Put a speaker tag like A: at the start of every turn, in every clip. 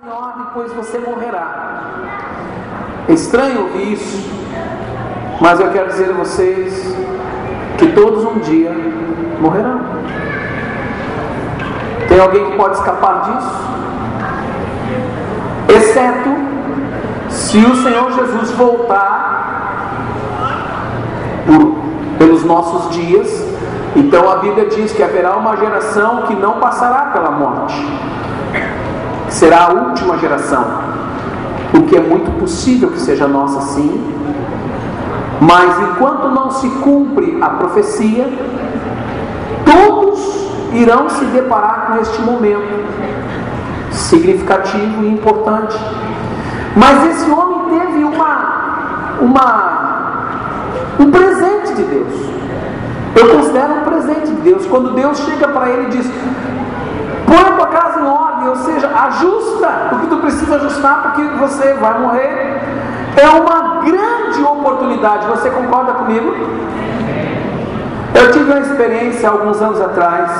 A: em ordem, pois você morrerá. É estranho ouvir isso, mas eu quero dizer a vocês que todos um dia morrerão. Tem alguém que pode escapar disso? Exceto se o Senhor Jesus voltar pelos nossos dias. Então a Bíblia diz que haverá uma geração que não passará pela morte, será a última geração, o que é muito possível que seja nossa, sim. Mas enquanto não se cumpre a profecia, todos irão se deparar com este momento significativo e importante. Mas esse homem teve um presente de Deus. Eu considero um presente de Deus. Quando Deus chega para ele e diz: põe a tua casa em ordem, ou seja, ajusta o que tu precisa ajustar, porque você vai morrer. É uma grande oportunidade. Você concorda comigo? Eu tive uma experiência alguns anos atrás,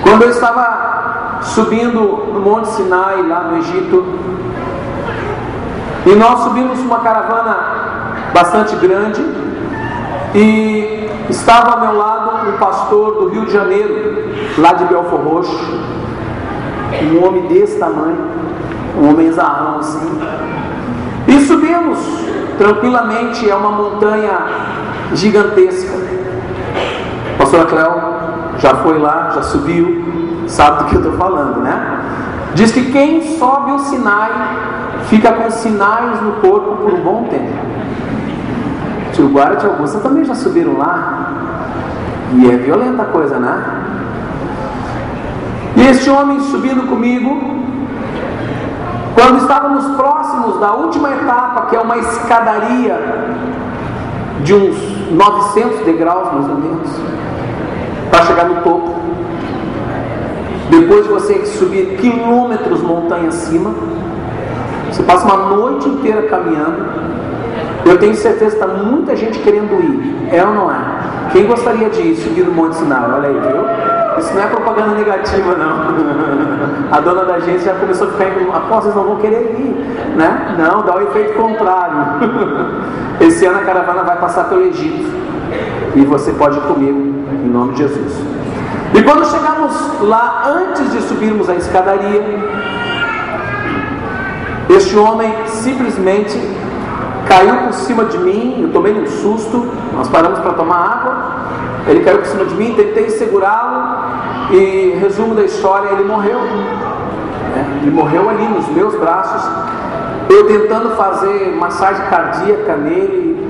A: quando eu estava subindo no Monte Sinai, lá no Egito, e nós subimos uma caravana bastante grande, e estava ao meu lado um pastor do Rio de Janeiro, lá de Belford Roxo, um homem desse tamanho, um homem zarrão assim, e subimos tranquilamente. É uma montanha gigantesca. A pastora Cléo já foi lá, já subiu, sabe do que eu estou falando, né? Diz que quem sobe o Sinai fica com sinais no corpo por um bom tempo. Tio Guara e Tia Augusta também já subiram lá, e é violenta a coisa, né? E este homem subindo comigo, quando estávamos próximos da última etapa, que é uma escadaria de uns 900 degraus mais ou menos, para chegar no topo, depois de você subir quilômetros montanha acima, você passa uma noite inteira caminhando. Eu tenho certeza que está muita gente querendo ir, é ou não é? Quem gostaria de ir subir no Monte Sinai? Olha aí, viu? Isso não é propaganda negativa, não. A dona da agência já começou a ficar em após, vocês não vão querer ir, né? Não, dá o efeito contrário. Esse ano a caravana vai passar pelo Egito, e você pode ir comigo, em nome de Jesus. E quando chegamos lá, antes de subirmos a escadaria, este homem simplesmente caiu por cima de mim. Eu tomei um susto, nós paramos para tomar água, ele caiu por cima de mim, tentei segurá-lo, e resumo da história, ele morreu, né? Ele morreu ali nos meus braços, eu tentando fazer massagem cardíaca nele,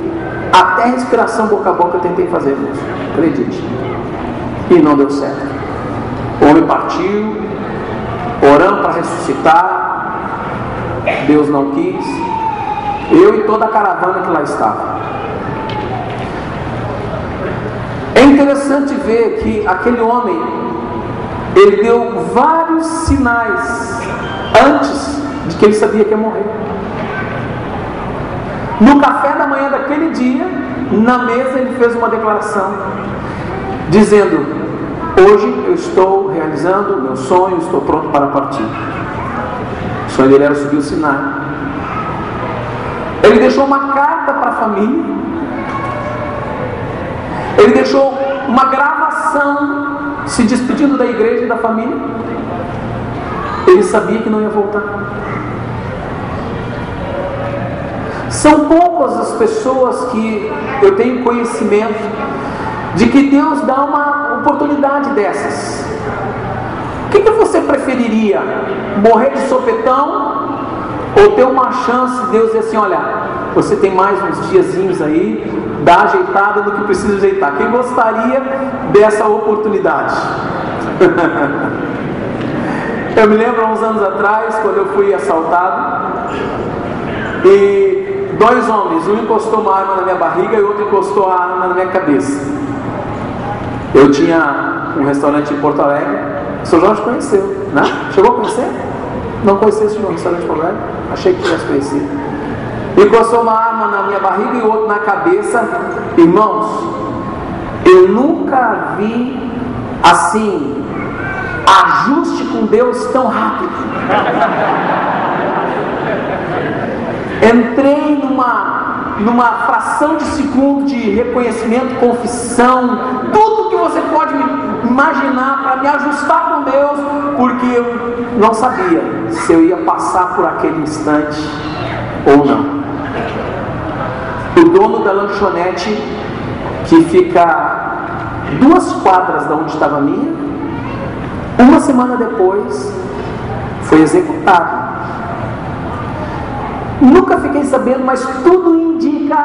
A: até respiração boca a boca eu tentei fazer, moço, acredite, e não deu certo. O homem partiu, orando para ressuscitar, Deus não quis, eu e toda a caravana que lá estava. É interessante ver que aquele homem, ele deu vários sinais antes de que ele sabia que ia morrer. No café da manhã daquele dia, na mesa, ele fez uma declaração dizendo: hoje eu estou realizando o meu sonho, estou pronto para partir. O sonho dele era subir o Sinai. Ele deixou uma carta para a família, ele deixou uma gravação se despedindo da igreja e da família. Ele sabia que não ia voltar. São poucas as pessoas que eu tenho conhecimento de que Deus dá uma oportunidade dessas. O que você preferiria? Morrer de sopetão ou ter uma chance de Deus dizer assim: olha, você tem mais uns diazinhos aí, dá ajeitada no que precisa ajeitar? Quem gostaria dessa oportunidade? Eu me lembro há uns anos atrás, quando eu fui assaltado, e dois homens, um encostou uma arma na minha barriga e o outro encostou a arma na minha cabeça. Eu tinha um restaurante em Porto Alegre, o Sr. Jorge conheceu, né? Chegou a conhecer? Não conhecia esse restaurante em Porto Alegre? Achei que tivesse conhecido. Encostou uma arma na minha barriga e o outro na cabeça. Irmãos, eu nunca vi assim ajuste com Deus tão rápido. Entrei numa fração de segundo de reconhecimento, confissão, tudo que você pode imaginar para me ajustar com Deus, porque eu não sabia se eu ia passar por aquele instante ou não. O dono da lanchonete, que fica 2 quadras da onde estava a minha, uma semana depois foi executado. Nunca fiquei sabendo, mas tudo indica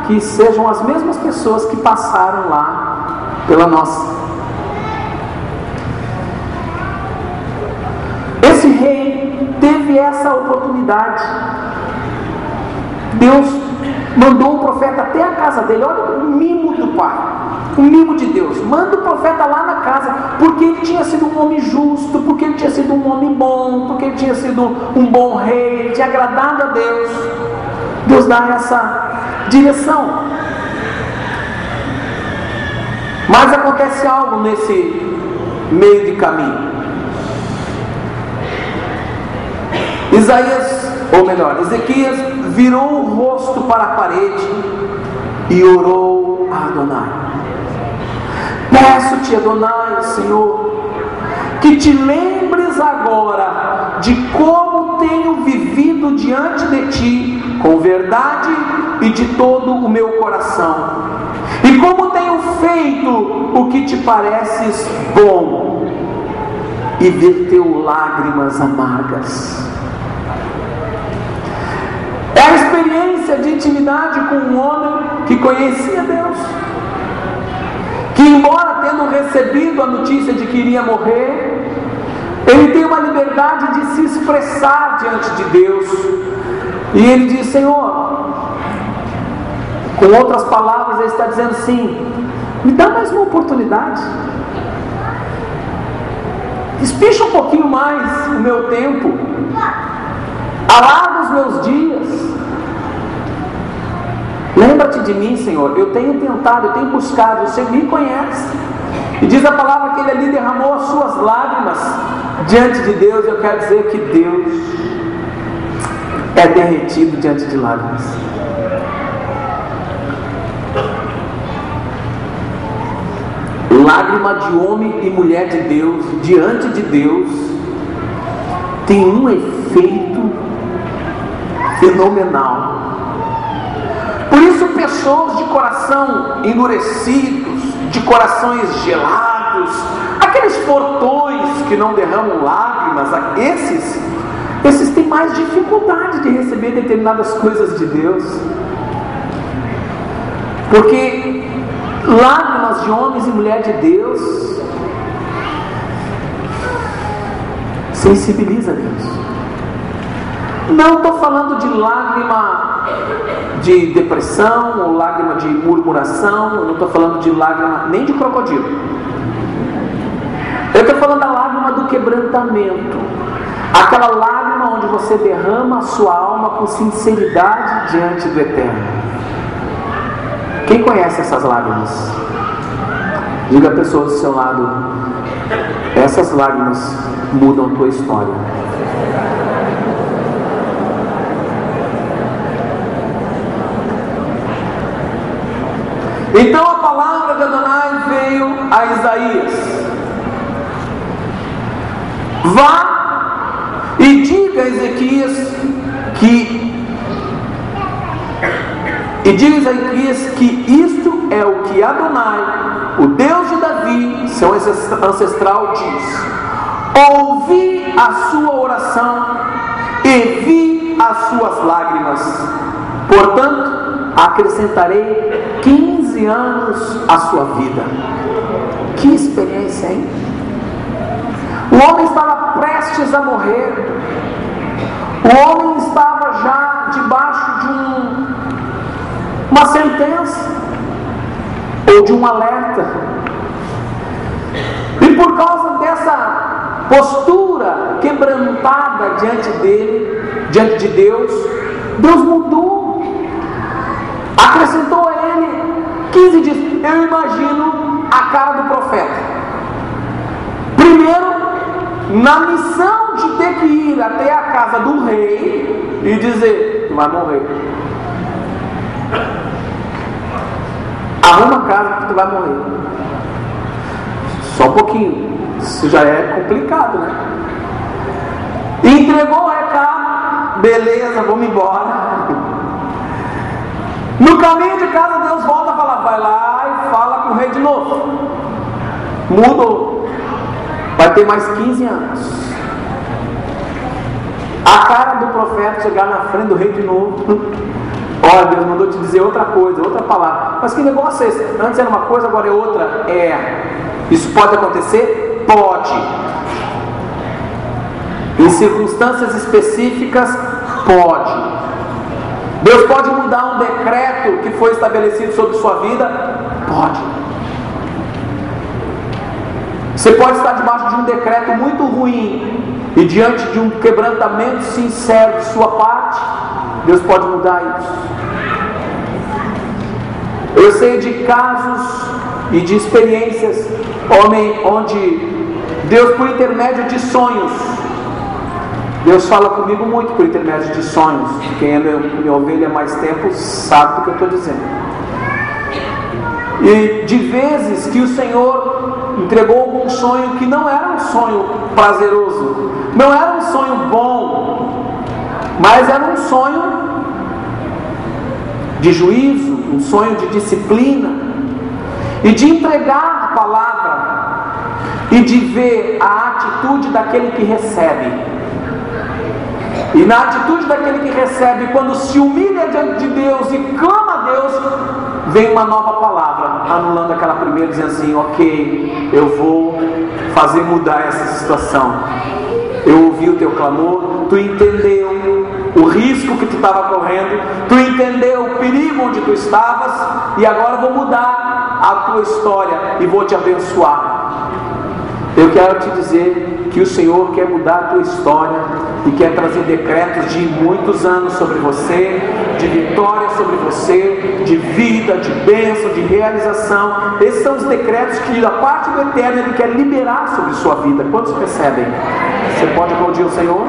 A: que sejam as mesmas pessoas que passaram lá pela nossa. Esse rei teve essa oportunidade. Deus mandou um profeta até a casa dele. Olha o mimo do pai, o mimo de Deus. Manda o profeta lá na casa, porque ele tinha sido um homem justo, porque ele tinha sido um homem bom, porque ele tinha sido um bom rei, ele tinha agradado a Deus. Deus dá essa direção. Mas acontece algo nesse meio de caminho. Ezequias virou o rosto para a parede e orou a Adonai. Peço-te, Adonai, Senhor, que te lembres agora de como tenho vivido diante de ti com verdade e de todo o meu coração, e como tenho feito o que te pareces bom, e verteu lágrimas amargas. É a experiência de intimidade com um homem que conhecia Deus, que, embora tendo recebido a notícia de que iria morrer, ele tem uma liberdade de se expressar diante de Deus. E ele diz: Senhor, com outras palavras, ele está dizendo assim: me dá mais uma oportunidade, espicha um pouquinho mais o meu tempo, alarga os meus dias. Lembra-te de mim, Senhor. Eu tenho tentado, eu tenho buscado, você me conhece. E diz a palavra que ele ali derramou as suas lágrimas diante de Deus. Eu quero dizer que Deus é derretido diante de lágrimas. Lágrima de homem e mulher de Deus diante de Deus tem um efeito fenomenal. Por isso, pessoas de coração endurecidos, de corações gelados, aqueles fortões que não derramam lágrimas, esses têm mais dificuldade de receber determinadas coisas de Deus, porque lágrimas de homens e mulheres de Deus sensibiliza a Deus. Não estou falando de lágrima de depressão ou lágrima de murmuração, eu não estou falando de lágrima nem de crocodilo. Eu estou falando da lágrima do quebrantamento, aquela lágrima onde você derrama a sua alma com sinceridade diante do Eterno. Quem conhece essas lágrimas? Diga a pessoa do seu lado: essas lágrimas mudam a tua história. Então a palavra de Adonai veio a Isaías: vá e diga a Ezequias que isto é o que Adonai, o Deus de Davi, seu ancestral, diz: ouvi a sua oração e vi as suas lágrimas, portanto acrescentarei 15 anos à sua vida. Que experiência, hein? O homem estava prestes a morrer. O homem estava já debaixo de uma sentença ou de um alerta. E por causa dessa postura quebrantada diante de Deus, Deus mudou, acrescentou a ele 15 dias. Eu imagino a cara do profeta. Primeiro, na missão de ter que ir até a casa do rei e dizer: tu vai morrer. Arruma a casa que tu vai morrer. Só um pouquinho. Isso já é complicado, né? Entregou o recado, beleza, vamos embora. No caminho de casa, Deus volta a falar: vai lá e fala com o rei de novo. Mudou. Vai ter mais 15 anos. A cara do profeta chegar na frente do rei de novo. Olha, Deus mandou te dizer outra coisa, outra palavra. Mas que negócio é esse? Antes era uma coisa, agora é outra. Isso pode acontecer? Pode. Em circunstâncias específicas, pode. Deus pode mudar um decreto que foi estabelecido sobre sua vida? Pode. Você pode estar debaixo de um decreto muito ruim e diante de um quebrantamento sincero de sua parte, Deus pode mudar isso. Eu sei de casos e de experiências onde Deus, por intermédio de sonhos, Deus fala comigo muito por intermédio de sonhos. Quem é minha ovelha há mais tempo sabe do que eu estou dizendo. E de vezes que o Senhor entregou algum sonho que não era um sonho prazeroso, não era um sonho bom, mas era um sonho de juízo, um sonho de disciplina, e de entregar a palavra e de ver a atitude daquele que recebe. E na atitude daquele que recebe, quando se humilha diante de Deus e clama a Deus, vem uma nova palavra, anulando aquela primeira, dizendo assim: ok, eu vou fazer mudar essa situação. Eu ouvi o teu clamor, tu entendeu o risco que tu estava correndo, tu entendeu o perigo onde tu estavas, e agora eu vou mudar a tua história e vou te abençoar. Eu quero te dizer que o Senhor quer mudar a tua história e quer trazer decretos de muitos anos sobre você, de vitória sobre você, de vida, de bênção, de realização. Esses são os decretos que da parte do Eterno Ele quer liberar sobre sua vida. Quantos recebem? Você pode aplaudir o Senhor?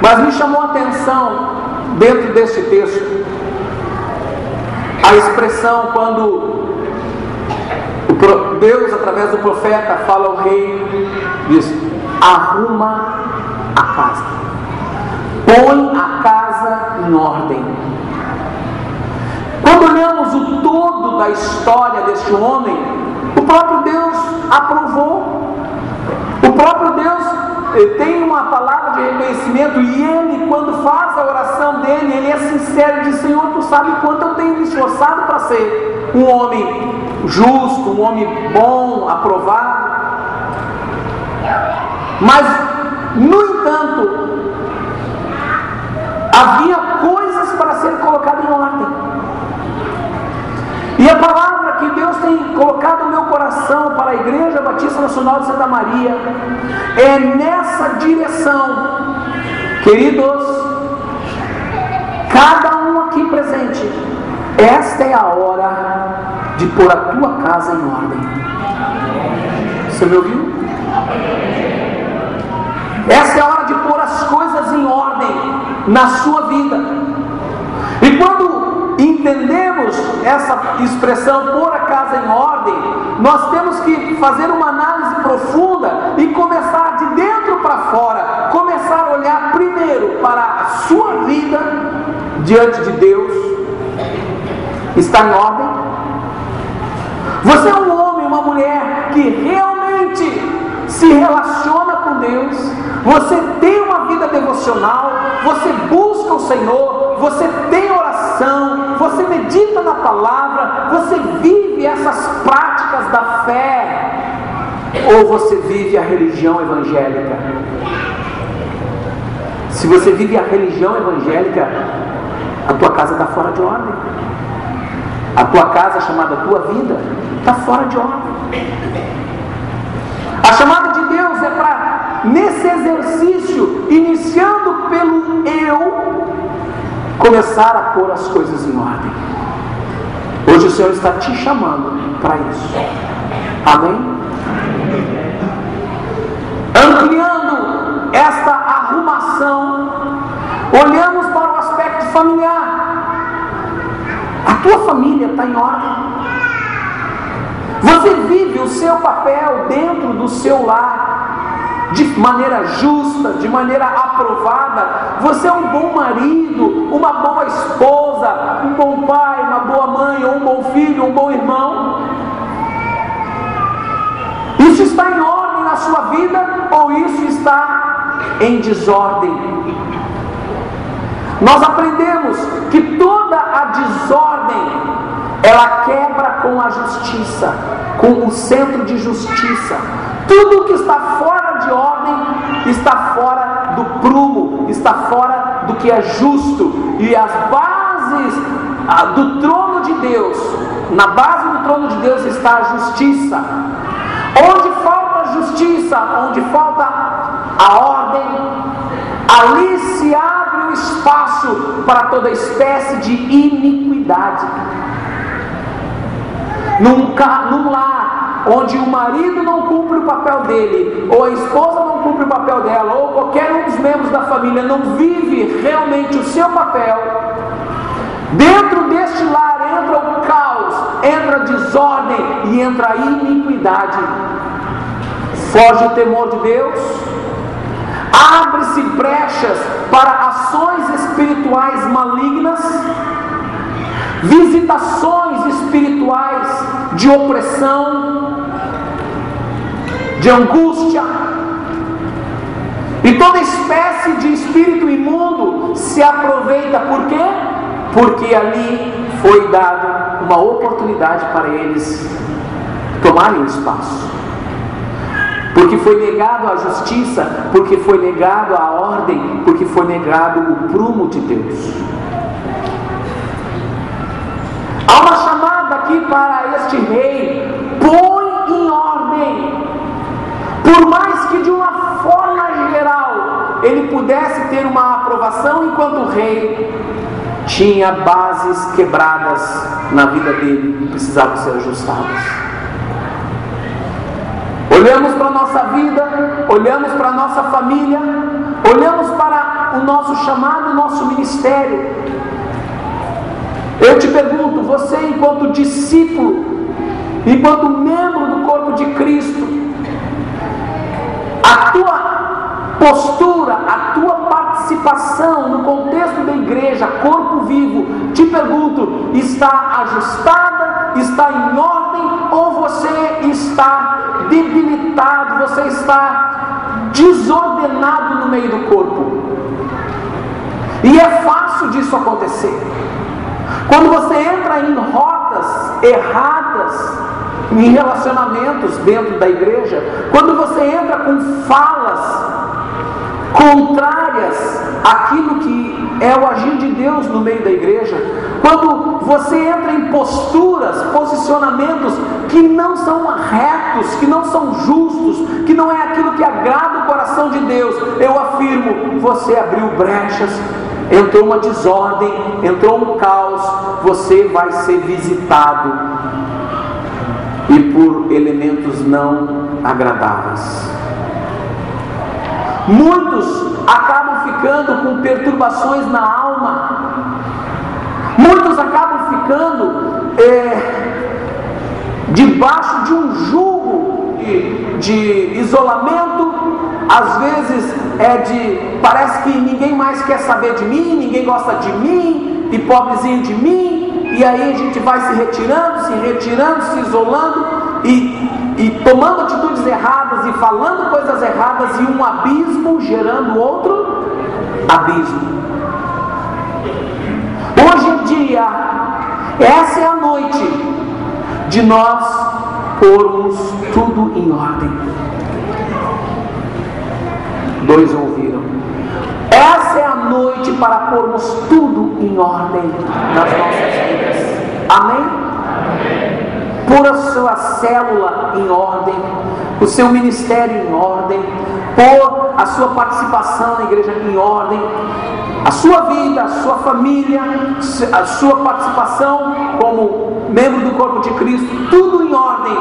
A: Mas me chamou a atenção dentro desse texto a expressão quando Deus, através do profeta, fala ao rei, diz: arruma a casa, põe a casa em ordem. Quando olhamos o todo da história deste homem, o próprio Deus aprovou. O próprio Deus tem uma palavra de reconhecimento, e ele, quando faz a oração dele, ele é sincero e diz: Senhor, tu sabe quanto eu tenho me esforçado para ser um homem justo, um homem bom, aprovado. Mas, no entanto, havia coisas para serem colocadas em ordem. E a palavra que Deus tem colocado no meu coração para a Igreja Batista Nacional de Santa Maria é nessa direção. Queridos, cada um aqui presente, esta é a hora de pôr a tua casa em ordem. Você me ouviu? Essa é a hora de pôr as coisas em ordem na sua vida. E quando entendemos essa expressão, pôr a casa em ordem, nós temos que fazer uma análise profunda e começar de dentro para fora, começar a olhar primeiro para a sua vida diante de Deus. Está em ordem? Você é um homem, uma mulher que realmente se relaciona com Deus? Você tem uma vida devocional? Você busca o Senhor? Você tem oração? Você medita na palavra? Você vive essas práticas da fé? Ou você vive a religião evangélica? Se você vive a religião evangélica, a tua casa está fora de ordem. A tua casa, chamada tua vida, está fora de ordem. A chamada de Deus é para, nesse exercício, iniciando pelo eu, começar a pôr as coisas em ordem. Hoje o Senhor está te chamando para isso. Amém? Ampliando esta arrumação, olhamos para o aspecto familiar. A tua família está em ordem? Você vive o seu papel dentro do seu lar de maneira justa, de maneira aprovada? Você é um bom marido, uma boa esposa, um bom pai, uma boa mãe, ou um bom filho, um bom irmão? Isso está em ordem na sua vida ou isso está em desordem? Nós aprendemos que toda a desordem, ela quebra com a justiça, com o centro de justiça. Tudo que está fora de ordem está fora do prumo, está fora do que é justo. E as bases do trono de Deus, na base do trono de Deus está a justiça. Onde falta justiça, onde falta a ordem, ali se abre o espaço para toda espécie de iniquidade. Num lar onde o marido não cumpre o papel dele, ou a esposa não cumpre o papel dela, ou qualquer um dos membros da família não vive realmente o seu papel, dentro deste lar entra o caos, entra a desordem e entra a iniquidade. Foge o temor de Deus, abre-se brechas para ações espirituais malignas, visitações espirituais de opressão, de angústia, e toda espécie de espírito imundo se aproveita. Por quê? Porque ali foi dada uma oportunidade para eles tomarem o espaço, porque foi negado a justiça, porque foi negado a ordem, porque foi negado o prumo de Deus. Há uma chamada aqui para este rei: põe em ordem. Por mais que de uma forma geral ele pudesse ter uma aprovação enquanto rei, tinha bases quebradas na vida dele que precisavam ser ajustadas. Olhamos para a nossa vida, olhamos para a nossa família, olhamos para o nosso chamado, o nosso ministério. Eu te pergunto, você enquanto discípulo, enquanto membro do corpo de Cristo, a tua postura, a tua participação no contexto da igreja, corpo vivo, te pergunto, está ajustada, está em ordem, ou você está debilitado, você está desordenado no meio do corpo? E é fácil disso acontecer. Quando você entra em rotas erradas, em relacionamentos dentro da igreja, quando você entra com falas contrárias àquilo que é o agir de Deus no meio da igreja, quando você entra em posturas, posicionamentos que não são retos, que não são justos, que não é aquilo que agrada o coração de Deus, eu afirmo, você abriu brechas, entrou uma desordem, entrou um caos, você vai ser visitado, e por elementos não agradáveis. Muitos acabam ficando com perturbações na alma, muitos acabam ficando debaixo de um jugo de isolamento. Às vezes parece que ninguém mais quer saber de mim, ninguém gosta de mim, e pobrezinho de mim, e aí a gente vai se retirando, se isolando, e tomando atitudes erradas, e falando coisas erradas, e um abismo gerando outro abismo. Hoje em dia, essa é a noite de nós pormos tudo em ordem. Dois ouviram. Essa é a noite para pormos tudo em ordem nas nossas vidas. Amém? Pôr a sua célula em ordem, o seu ministério em ordem, pôr a sua participação na igreja em ordem. a sua vida, a sua família, a sua participação como membro do corpo de Cristo, tudo em ordem,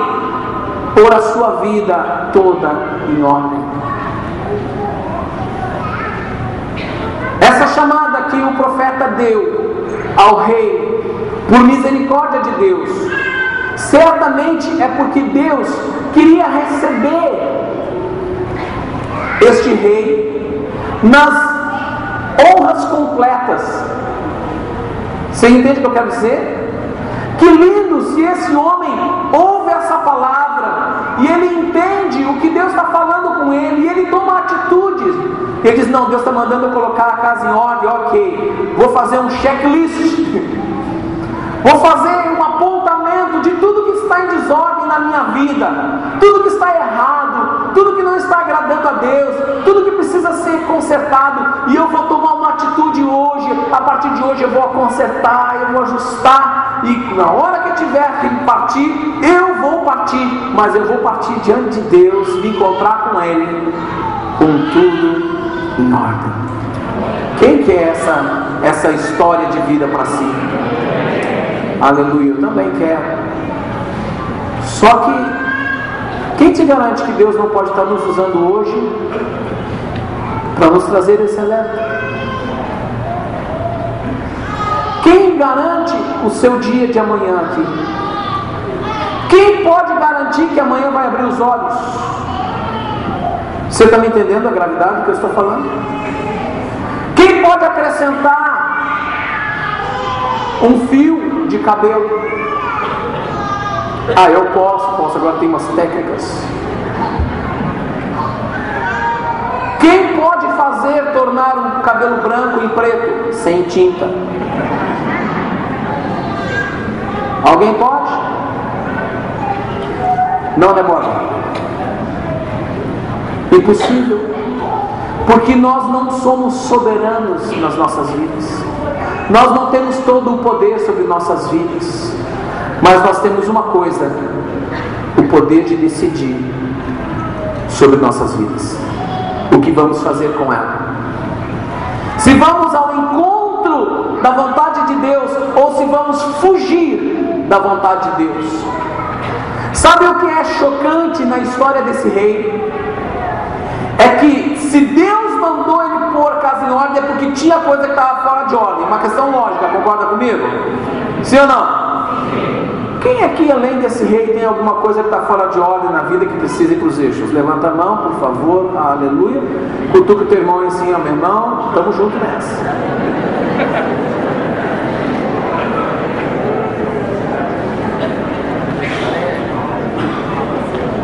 A: por a sua vida toda em ordem. Essa chamada que o profeta deu ao rei, por misericórdia de Deus, certamente é porque Deus queria receber este rei nas honras completas. Você entende o que eu quero dizer? Que lindo se esse homem ouve essa palavra e ele entende o que Deus está falando com ele, e ele toma atitudes. Ele diz: não, Deus está mandando eu colocar a casa em ordem, ok, vou fazer um checklist, vou fazer um apontamento de tudo que está em desordem na minha vida, tudo que está errado, tudo que não está agradando a Deus, tudo que precisa ser consertado, e eu vou tomar uma atitude hoje. A partir de hoje eu vou consertar, eu vou ajustar, e na hora que eu tiver que partir, eu vou partir, mas eu vou partir diante de Deus, me encontrar com Ele, com tudo em ordem. Quem quer essa história de vida para si? Aleluia, eu também quero. Só que quem te garante que Deus não pode estar nos usando hoje para nos trazer esse alerta? Quem garante o seu dia de amanhã aqui? Quem pode garantir que amanhã vai abrir os olhos? Você está me entendendo a gravidade do que eu estou falando? Quem pode acrescentar um fio de cabelo? Ah, eu posso, agora tem umas técnicas. Quem pode tornar um cabelo branco em preto? Sem tinta. Alguém pode? Não demora. Impossível. Porque nós não somos soberanos nas nossas vidas. Nós não temos todo o poder sobre nossas vidas. Mas nós temos uma coisa: o poder de decidir sobre nossas vidas. O que vamos fazer com ela? Se vamos ao encontro da vontade de Deus, ou se vamos fugir da vontade de Deus. Sabe o que é chocante na história desse rei? É que se Deus mandou ele pôr a casa em ordem, é porque tinha coisa que estava fora de ordem. Uma questão lógica, concorda comigo? Sim ou não? Quem aqui, além desse rei, tem alguma coisa que está fora de ordem na vida que precisa ir para os eixos? Levanta a mão, por favor. Aleluia. Cutuca o teu irmão e assim: meu irmão, estamos juntos nessa.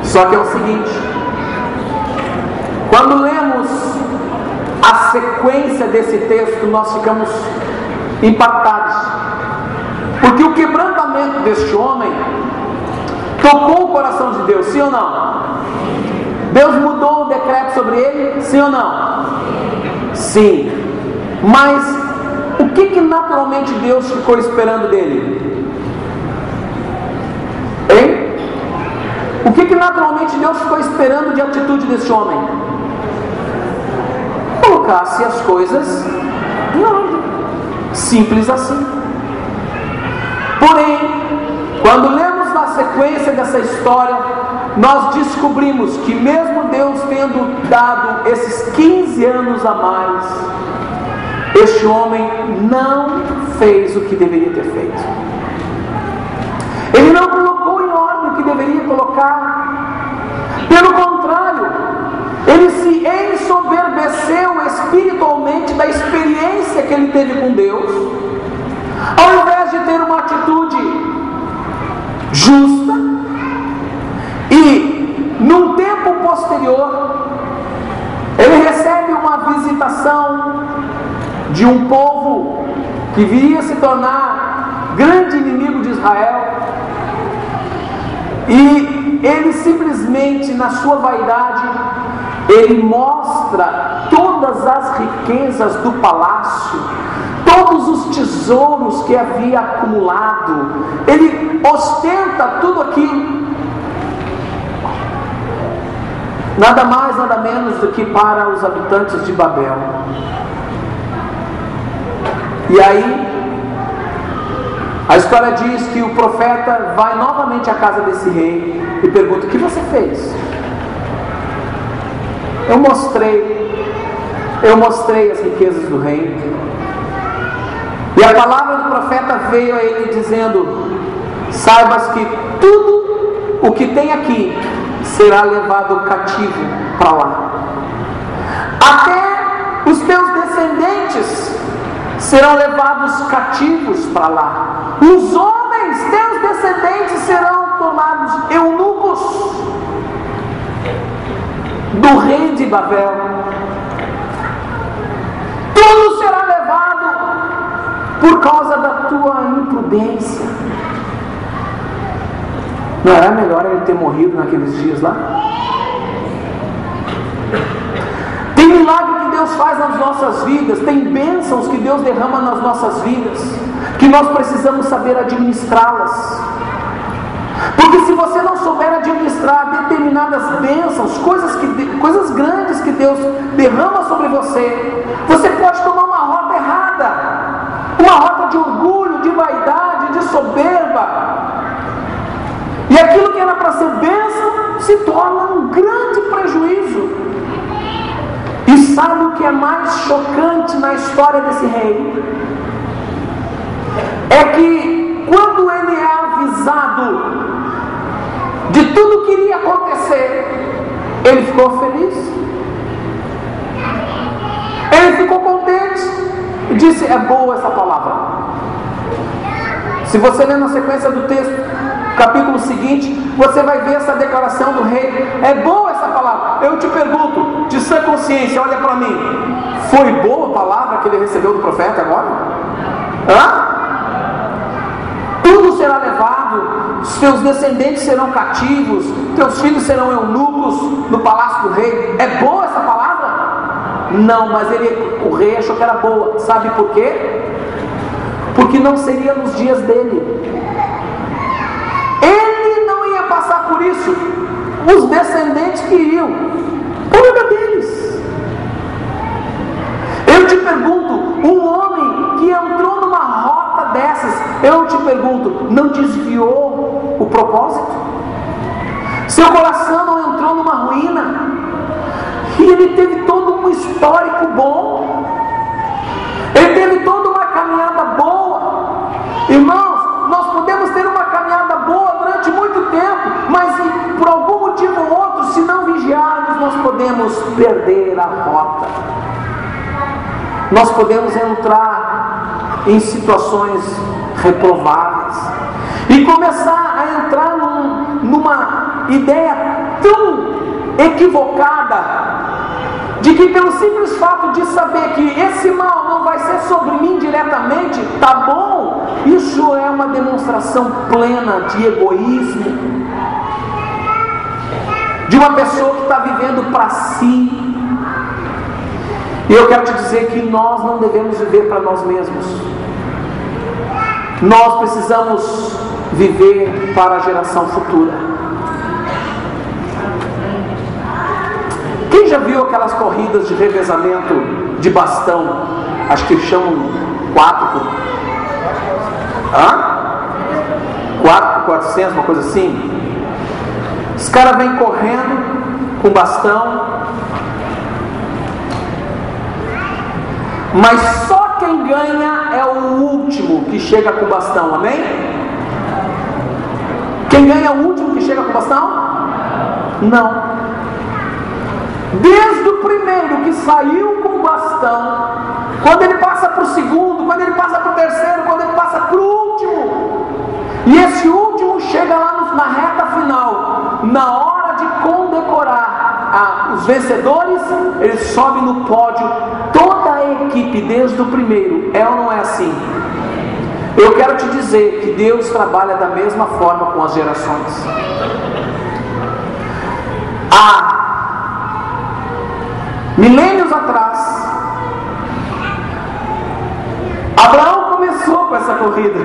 A: Só que é o seguinte: quando lemos a sequência desse texto, nós ficamos impactados, porque o quebrantamento deste homem tocou o coração de Deus, sim ou não? Deus mudou o decreto sobre ele, sim ou não? Sim. Mas o que naturalmente Deus ficou esperando dele? Hein? O que naturalmente Deus ficou esperando de atitude desse homem? Colocasse as coisas em ordem. Simples assim. Porém, quando lemos na sequência dessa história, nós descobrimos que mesmo Deus tendo dado esses 15 anos a mais, este homem não fez o que deveria ter feito. Ele não colocou em ordem o que deveria colocar. Pelo contrário, ele se ensoberbeceu espiritualmente da experiência que ele teve com Deus. Ao invés de ter uma atitude justa, e num tempo posterior, ele recebe uma visitação de um povo que viria se tornar grande inimigo de Israel, e ele simplesmente, na sua vaidade, ele mostra todas as riquezas do palácio, todos os tesouros que havia acumulado. Ele ostenta tudo aquilo, nada mais, nada menos do que para os habitantes de Babel. E aí, a história diz que o profeta vai novamente à casa desse rei e pergunta: o que você fez? Eu mostrei as riquezas do reino. E a palavra do profeta veio a ele dizendo: saibas que tudo o que tem aqui será levado cativo para lá. Até os teus descendentes serão levados cativos para lá. Os homens, teus descendentes, serão tornados eunucos do rei de Babel. Tudo será levado por causa da tua imprudência. Não era melhor ele ter morrido naqueles dias lá? Tem milagre que Deus faz nas nossas vidas, tem bênçãos que Deus derrama nas nossas vidas, que nós precisamos saber administrá-las. Porque se você não souber administrar determinadas bênçãos, coisas grandes que Deus derrama sobre você, você pode tomar uma rota errada, uma rota de orgulho, de vaidade, de soberba. E aquilo que era para ser bênção se torna um grande prejuízo. E sabe o que é mais chocante na história desse rei? É que quando ele é avisado de tudo que iria acontecer, ele ficou feliz, ele ficou contente e disse: é boa essa palavra. Se você ler na sequência do texto, capítulo seguinte, você vai ver essa declaração do rei: é boa essa palavra. Eu te pergunto, de sã consciência, olha para mim, foi boa a palavra que ele recebeu do profeta agora? Tudo será levado, seus descendentes serão cativos, teus filhos serão eunucos no palácio do rei. É boa essa palavra? Não, mas o rei achou que era boa. Sabe por quê? Porque não seria nos dias dele. Ele não ia passar por isso. Os descendentes que iriam. Problema deles. Eu te pergunto, um homem que entrou numa rota dessas, eu te pergunto, não desviou o propósito? Seu coração não entrou numa ruína? E ele teve todo um histórico bom, ele teve toda uma caminhada boa. Irmãos, nós podemos ter uma caminhada boa durante muito tempo, mas por algum motivo ou outro, se não vigiarmos, nós podemos perder a rota. Nós podemos entrar em situações reprováveis e começar a entrar numa ideia tão equivocada de que pelo simples fato de saber que esse mal não vai ser sobre mim diretamente, tá bom, isso é uma demonstração plena de egoísmo, de uma pessoa que está vivendo para si. E eu quero te dizer que nós não devemos viver para nós mesmos. Nós precisamos viver para a geração futura. Quem já viu aquelas corridas de revezamento de bastão? Acho que chamam 4x400, uma coisa assim. Os caras vêm correndo com bastão, mas só quem ganha é o último que chega com bastão, amém? Quem ganha é o último que chega com bastão? Não. Desde o primeiro que saiu com bastão, quando ele passa para o segundo, quando ele passa para o terceiro, quando ele passa para o último, e esse último chega lá na reta final, na hora de condecorar os vencedores, ele sobe no pódio, toda a equipe, desde o primeiro. É ou não é assim? Eu quero te dizer que Deus trabalha da mesma forma com as gerações. Milênios atrás, Abraão começou com essa corrida.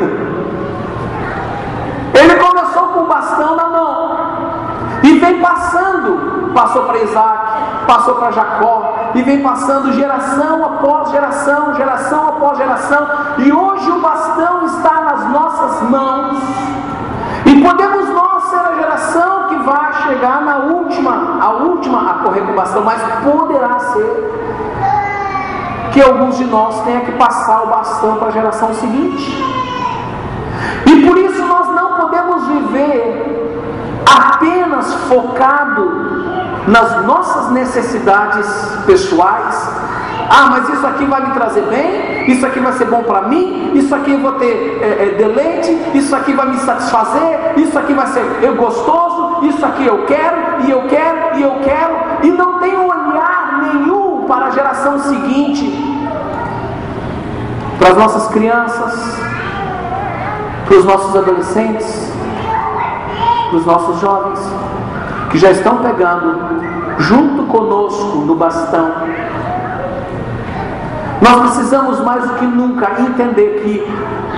A: Ele começou com o bastão na mão e vem passando. Passou para Isaac, passou para Jacó, e vem passando geração após geração, geração após geração, e hoje o bastão está nas nossas mãos, e podemos nós ser a geração que vai chegar na última a correr com o bastão, mas poderá ser que alguns de nós tenham que passar o bastão para a geração seguinte. E por isso nós não podemos viver apenas focado nas nossas necessidades pessoais. Mas isso aqui vai me trazer bem, isso aqui vai ser bom para mim, isso aqui eu vou ter deleite, isso aqui vai me satisfazer, isso aqui vai ser gostoso, isso aqui eu quero, e eu quero, e eu quero, e não tenho olhar nenhum para a geração seguinte, para as nossas crianças, para os nossos adolescentes, para os nossos jovens, que já estão pegando junto conosco no bastão. Nós precisamos mais do que nunca entender que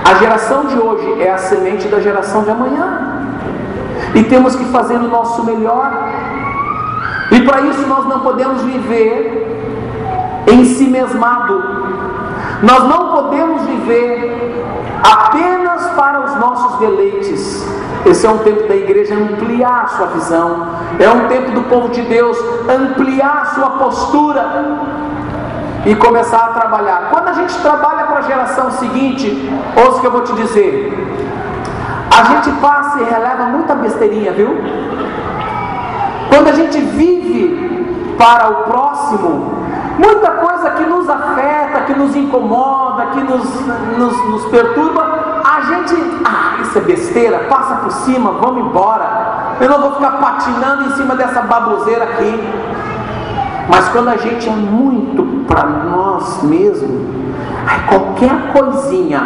A: a geração de hoje é a semente da geração de amanhã, e temos que fazer o nosso melhor, e para isso nós não podemos viver em si mesmado, nós não podemos viver apenas para os nossos deleites. Esse é um tempo da igreja ampliar a sua visão, é um tempo do povo de Deus ampliar a sua postura e começar a trabalhar. Quando a gente trabalha para a geração seguinte, ouça o que eu vou te dizer, a gente passa e releva muita besteirinha, viu? Quando a gente vive para o próximo, muita coisa que nos afeta, que nos incomoda, que nos perturba, a gente, isso é besteira, passa por cima, vamos embora, eu não vou ficar patinando em cima dessa baboseira aqui. Mas quando a gente é muito para nós mesmos, qualquer coisinha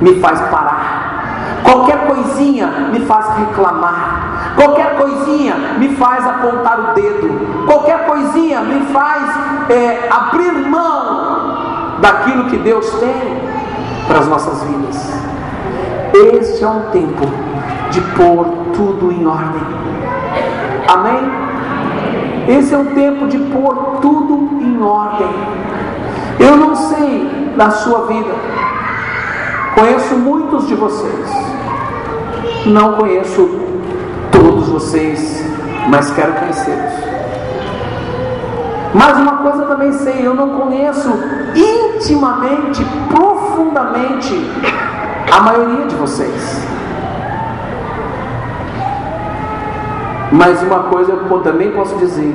A: me faz parar, qualquer coisinha me faz reclamar, qualquer coisinha me faz apontar o dedo, qualquer coisinha me faz abrir mão daquilo que Deus tem para as nossas vidas. Este é um tempo de pôr tudo em ordem. Amém? Esse é um tempo de pôr tudo em ordem. Eu não sei na sua vida, conheço muitos de vocês, não conheço todos vocês, mas quero conhecê-los. Mas uma coisa também sei, eu não conheço intimamente, profundamente a maioria de vocês. Mas uma coisa eu também posso dizer,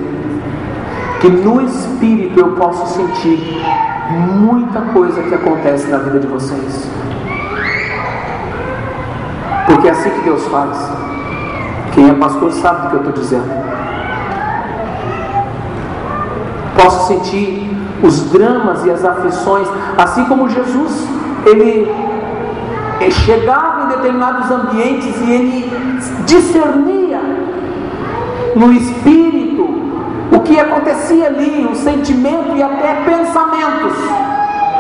A: que no Espírito eu posso sentir muita coisa que acontece na vida de vocês, porque é assim que Deus faz. Quem é pastor sabe do que eu estou dizendo. Posso sentir os dramas e as aflições, assim como Jesus, ele chegava em determinados ambientes e ele discernia no Espírito o que acontecia ali, o sentimento e até pensamentos,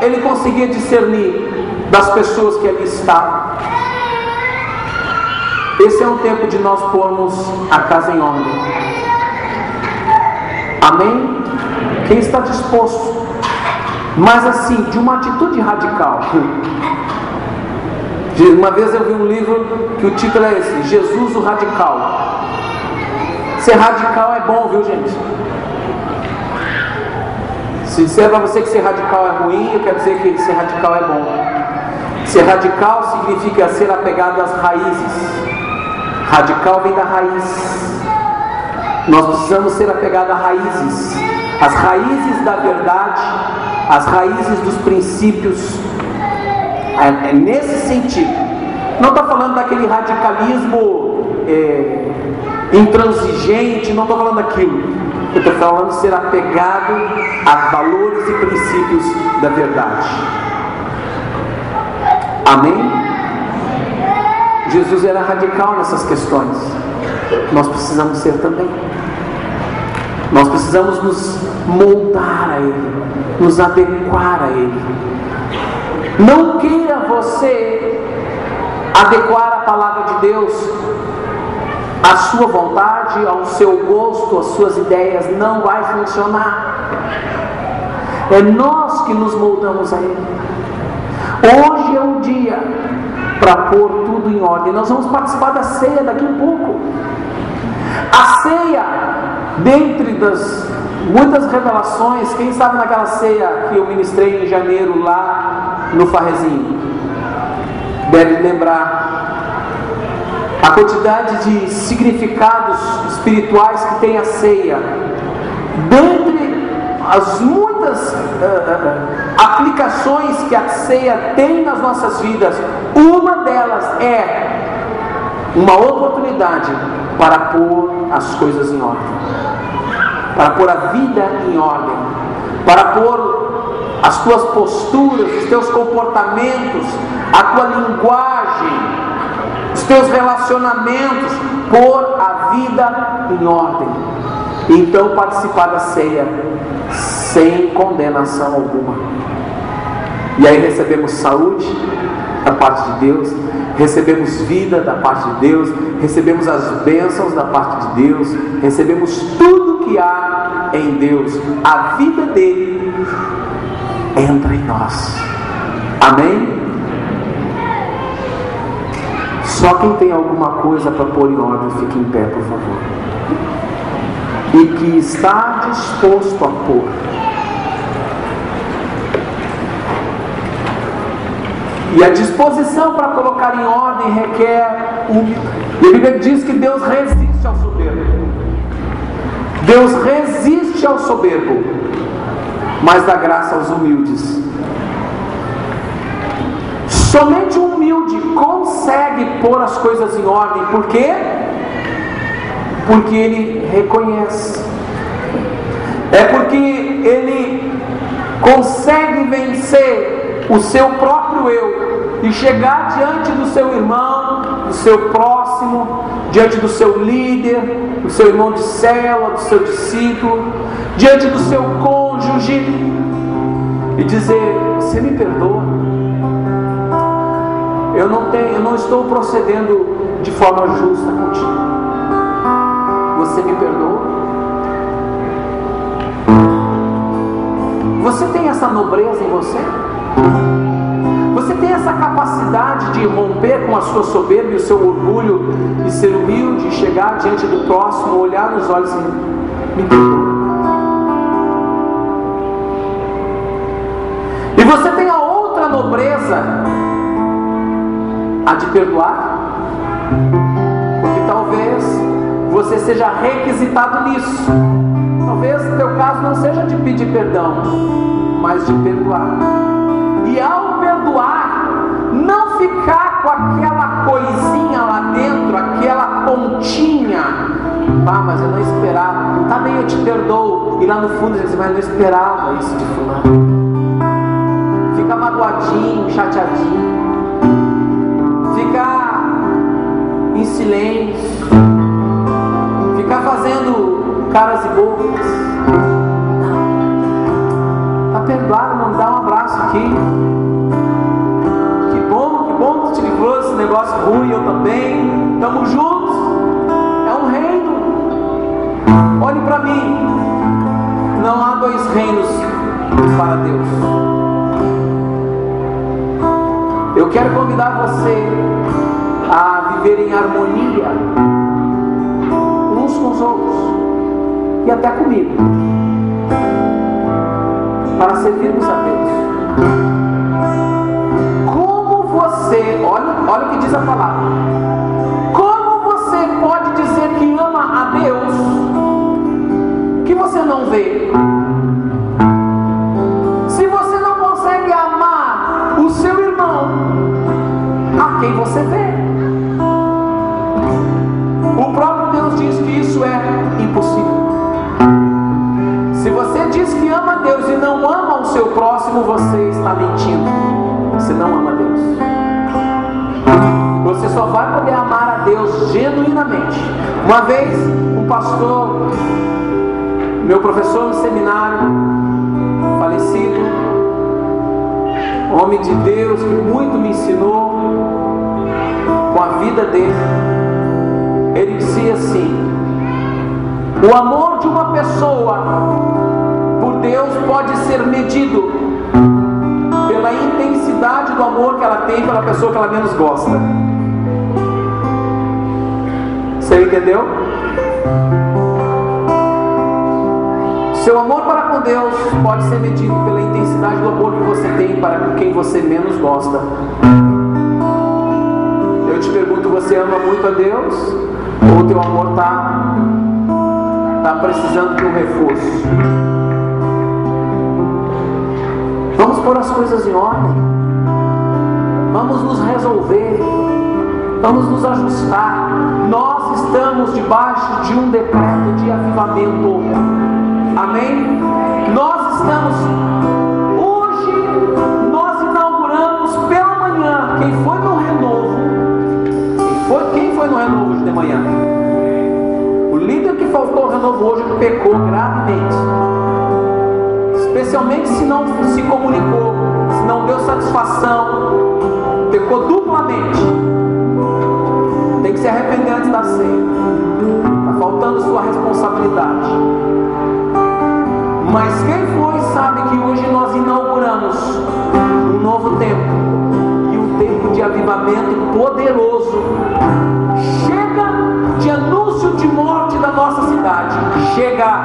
A: ele conseguia discernir das pessoas que ali estavam. Esse é um tempo de nós pormos a casa em ordem. Amém? Quem está disposto, mas assim, de uma atitude radical. Uma vez eu vi um livro que o título é esse: Jesus o Radical. Ser radical é bom, viu, gente? Se disser para você que ser radical é ruim, eu quero dizer que ser radical é bom. Ser radical significa ser apegado às raízes. Radical vem da raiz. Nós precisamos ser apegados a raízes. As raízes da verdade, as raízes dos princípios. É nesse sentido. Não estou falando daquele radicalismo intransigente, não estou falando daquilo. Eu estou falando de ser apegado a valores e princípios da verdade. Amém? Jesus era radical nessas questões. Nós precisamos ser também. Nós precisamos nos moldar a Ele, nos adequar a Ele. Não queira você adequar a palavra de Deus a sua vontade, ao seu gosto, às suas ideias, não vai funcionar. É nós que nos moldamos a Ele. Hoje é o dia para pôr tudo em ordem. Nós vamos participar da ceia daqui a pouco. A ceia, dentre das muitas revelações, quem sabe naquela ceia que eu ministrei em janeiro lá no Farrezinho, deve lembrar a quantidade de significados espirituais que tem a ceia. Dentre as muitas aplicações que a ceia tem nas nossas vidas, uma delas é uma oportunidade para pôr as coisas em ordem, para pôr a vida em ordem, para pôr as tuas posturas, os teus comportamentos, a tua linguagem, os teus relacionamentos, pôr a vida em ordem. Então participar da ceia sem condenação alguma. E aí recebemos saúde da parte de Deus, recebemos vida da parte de Deus, recebemos as bênçãos da parte de Deus, recebemos tudo que há em Deus. A vida dele entra em nós. Amém? Só quem tem alguma coisa para pôr em ordem, fique em pé, por favor. E que está disposto a pôr. E a disposição para colocar em ordem requer humildade. E a Bíblia diz que Deus resiste ao soberbo. Deus resiste ao soberbo, mas dá graça aos humildes. Somente o humilde consegue pôr as coisas em ordem. Por quê? Porque ele reconhece. É porque ele consegue vencer o seu próprio eu e chegar diante do seu irmão, do seu próximo, diante do seu líder, do seu irmão de célula, do seu discípulo, diante do seu cônjuge e dizer: você me perdoa? Eu não estou procedendo de forma justa contigo. Você me perdoa? Você tem essa nobreza em você? Você tem essa capacidade de romper com a sua soberba e o seu orgulho e ser humilde e chegar diante do próximo, olhar nos olhos e me perdoa? E você tem a outra nobreza, a de perdoar? Porque talvez você seja requisitado nisso. Talvez o teu caso não seja de pedir perdão, mas de perdoar. E ao perdoar, não ficar com aquela coisinha lá dentro, aquela pontinha. Ah, mas eu não esperava. Tá bem, eu te perdoo. E lá no fundo você diz: mas eu não esperava isso de fulano. Fica magoadinho, chateadinho. Ficar em silêncio. Ficar fazendo caras e bocas. Tá perdoado, não dá um abraço aqui. Que bom que te livrou desse negócio ruim, eu também. Tamo juntos. É um reino. Olhe para mim. Não há dois reinos para Deus. Eu quero convidar você a viver em harmonia uns com os outros e até comigo, para servirmos a Deus. Como você, olha o que diz a palavra, como você pode dizer que ama a Deus que você não vê? Se você não consegue amar o seu irmão a quem você vê, o próprio Deus diz que isso é impossível. Se você diz que ama a Deus e não ama o seu próximo, você está mentindo. Você não ama a Deus. Você só vai poder amar a Deus genuinamente. Uma vez, um pastor, meu professor no seminário, falecido, homem de Deus que muito me ensinou com a vida dele, Ele dizia assim: o amor de uma pessoa por Deus pode ser medido pela intensidade do amor que ela tem pela pessoa que ela menos gosta. Você entendeu? Seu amor para com Deus pode ser medido pela intensidade do amor que você tem para quem você menos gosta. Eu te pergunto, você ama muito a Deus? Ou o teu amor está precisando de um reforço? Vamos pôr as coisas em ordem. Vamos nos resolver. Vamos nos ajustar. Nós estamos debaixo de um decreto de avivamento. Amém? Nós estamos... Hoje nós inauguramos pela manhã. Quem foi no renovo? Quem foi no renovo hoje de manhã? O líder que faltou ao renovo hoje pecou gravemente. Especialmente se não se comunicou, se não deu satisfação, pecou duplamente. Tem que se arrepender antes da ceia. Está faltando sua responsabilidade. Mas quem foi sabe que hoje nós inauguramos um novo tempo, e um tempo de avivamento poderoso. Chega de anúncio de morte da nossa cidade. Chega.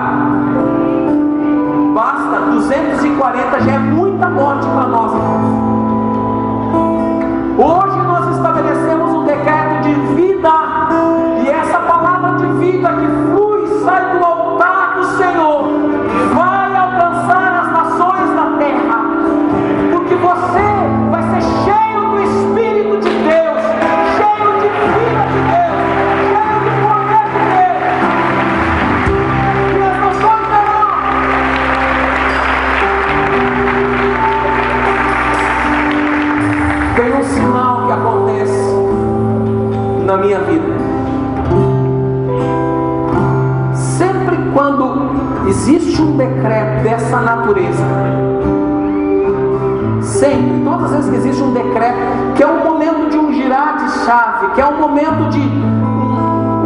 A: Basta, 240 já é muita morte para nós, irmãos. Hoje nós estabelecemos um decreto de vida, e essa palavra de vida que flui e sai do altar do Senhor vai alcançar as nações da terra, porque você vai ser cheio do Espírito de Deus, cheio de vida de Deus, cheio de poder de Deus, e as nações verão. Tem um sinal que acontece na minha vida. Sempre quando existe um decreto dessa natureza, sempre, todas as vezes que existe um decreto, que é um momento de um girar de chave, que é um momento de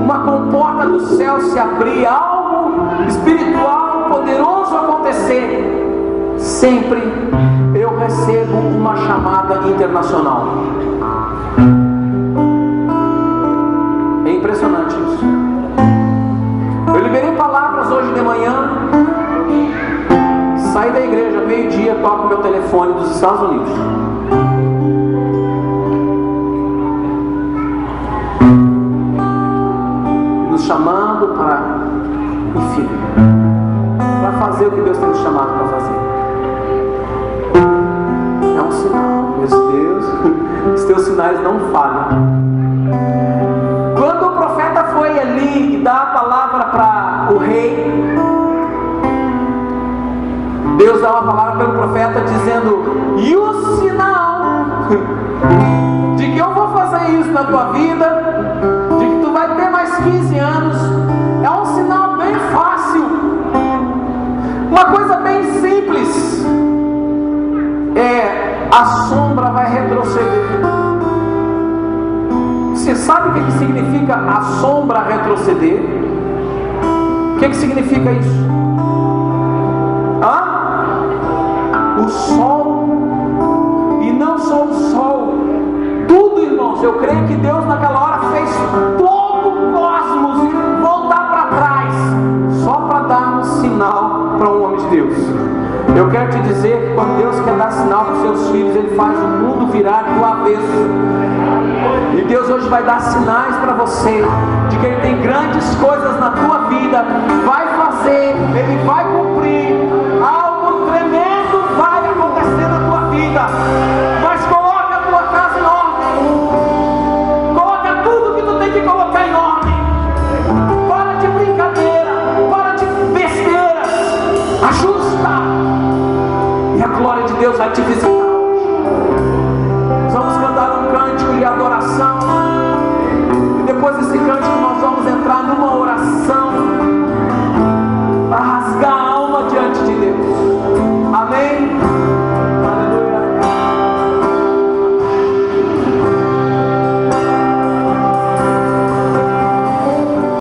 A: uma comporta do céu se abrir, algo espiritual poderoso acontecer, sempre eu recebo uma chamada internacional. É impressionante isso. Eu liberei palavras hoje de manhã, saí da igreja meio-dia, toco meu telefone dos Estados Unidos. Nos chamando para, enfim, para fazer o que Deus tem nos chamado para fazer. É um sinal, meu Deus, os teus sinais não falham. Quando o profeta foi ali e dá a palavra para o rei, Deus dá uma palavra pelo profeta dizendo: e o sinal de que eu vou fazer isso na tua vida, de que tu vai ter mais 15 anos, é um sinal bem fácil, uma coisa bem simples. A sombra vai retroceder. Você sabe o que significa a sombra retroceder? O que significa isso? O sol, e não só o sol, tudo, irmãos. Eu creio que Deus naquela hora fez todo o cosmos voltar para trás, só para dar um sinal para um homem de Deus. Eu quero te dizer que quando Deus quer dar sinal para os seus filhos, Ele faz o mundo virar do avesso. E Deus hoje vai dar sinais para você, de que Ele tem grandes coisas na tua vida, vai fazer, Ele vai cumprir, algo tremendo vai acontecer na tua vida. Mas coloca a tua casa em ordem, coloca tudo que tu tem que colocar em ordem. Para de brincadeira, para de besteiras, ajusta, e a glória de Deus vai te visitar.